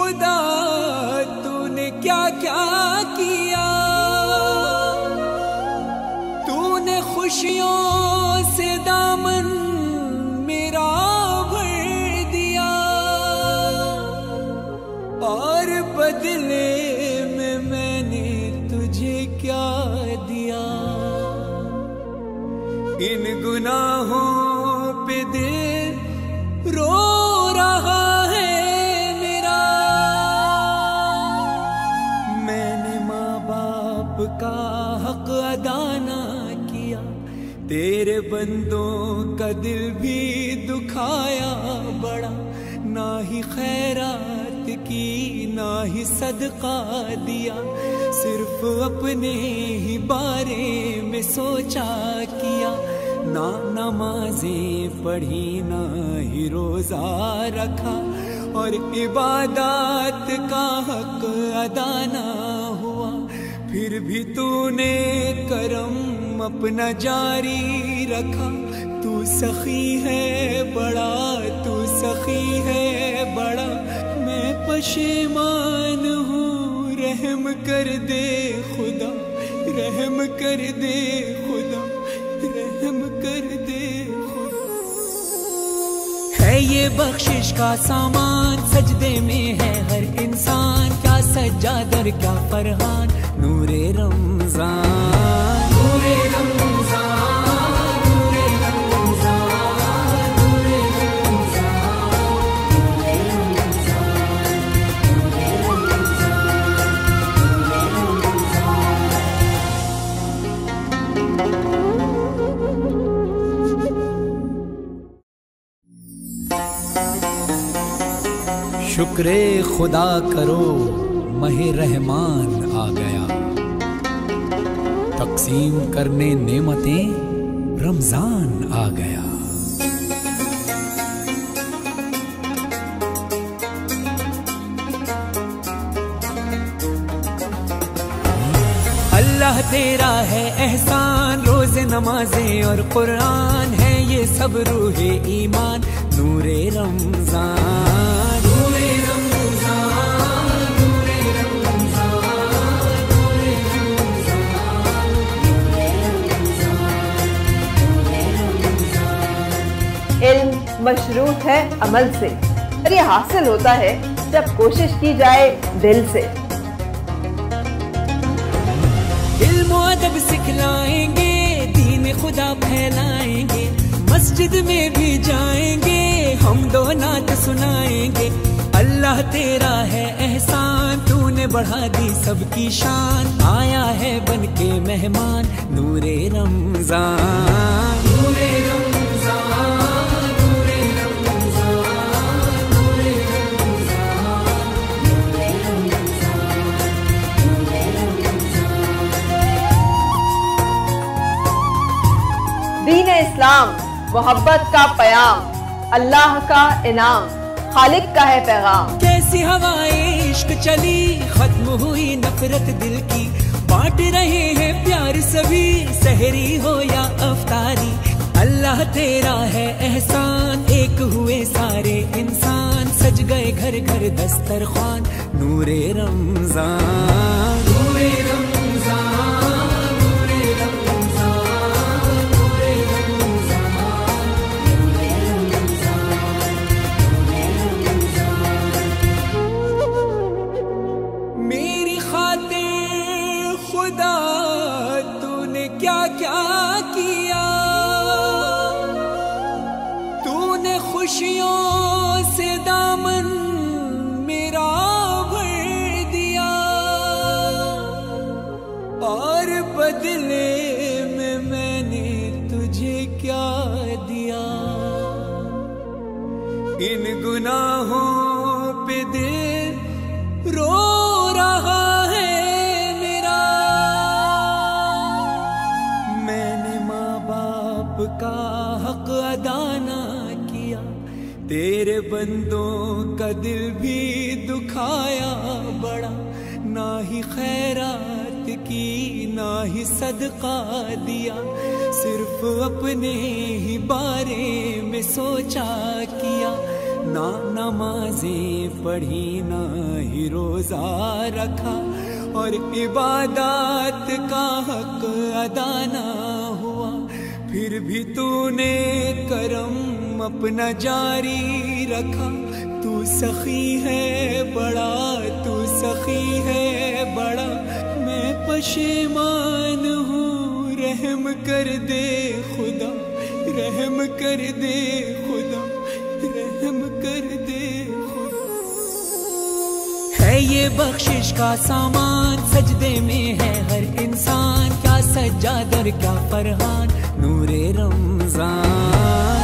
खुदा तूने क्या क्या किया, तूने खुशियों से दामन मेरा भर दिया और बदले में मैंने तुझे क्या दिया। इन गुनाहों पे दिल रो रहा है मेरा, मैंने माँ बाप का हक अदा ना किया, तेरे बंदों का दिल भी दुखाया बड़ा, ना ही खैरात की ना ही सदका दिया, सिर्फ अपने ही बारे में सोचा किया, ना नमाजें पढ़ी ना ही रोजा रखा और इबादत का हक अदा ना हुआ, फिर भी तूने करम अपना जारी रखा। तू सखी है बड़ा, तू सखी है बड़ा, मैं पशेमान हूँ, रहम कर दे खुदा, रहम कर दे खुदा, रहम कर दे खुदा। है ये बख्शिश का सामान, सजदे में है हर इंसान, क्या सज्जादर क्या फरहान, नूरे रमजान, नूरे रमजान, नूरे रमजान, नूरे रमजान, नूरे रमजान, नूरे रमजान। शुक्रे खुदा करो महे रहमान आ गया, तकसीम करने नेमतें रमजान आ गया। अल्लाह तेरा है एहसान, रोज़े नमाजें और कुरान है ये सब रूहे ईमान, नूरे रमजान, नूरे रमजान, नूरे रमजान, नूरे रमजान, नूरे रमजान, नूरे रमजान। इल्म मशरूत है अमल से, और ये हासिल होता है जब कोशिश की जाए दिल से। इल्म अदब सिखलाएंगे, दीन खुदा फैलाएंगे, मस्जिद में भी जाएंगे, हम दो नात सुनाएंगे। अल्लाह तेरा है एहसान, तूने बढ़ा दी सबकी शान, आया है बन के मेहमान, नूरे रमजान, नूरे रमजान, नूरे रमजान, नूरे रमजान, नूरे रमजान, नूरे रमजान। दीन इस्लाम मोहब्बत का पयाम, अल्लाह का इनाम, खालिक का है पैगाम। कैसी हवाएं इश्क चली, खत्म हुई नफरत दिल की, बांट रहे हैं प्यार सभी, सहरी हो या अफ्तारी। अल्लाह तेरा है एहसान, एक हुए सारे इंसान, सज गए घर घर दस्तरखान, नूरे रमजान, नूरे रमजान, नूरे रमजान, नूरे रमजान, नूरे रमजान, नूरे रमजान। मेरी खातिर खुदा तूने क्या क्या किया, तूने खुशियों से दामन मेरा भर दिया और बदले में मैंने तुझे क्या दिया। इन गुनाहों पे दिल रो रहा है मेरा, मैंने माँ बाप का हक अदा ना किया, तेरे बंदों का दिल भी दुखाया बड़ा, ना ही खैरात की ना ही सदका दिया, सिर्फ अपने ही बारे में सोचा किया, ना नमाजें पढ़ी ना ही रोजा रखा, और इबादत का हक अदा ना हुआ, फिर भी तूने करम अपना जारी रखा। तू सखी है बड़ा, तू सखी है बड़ा, मैं पशेमान हूँ, रहम कर दे खुदा, रहम कर दे खुदा, रहम कर दे खुदा। है ये बख्शिश का सामान, सजदे में है हर इंसान, क्या सज्जाद और क्या फरहान, नूरे रमजान।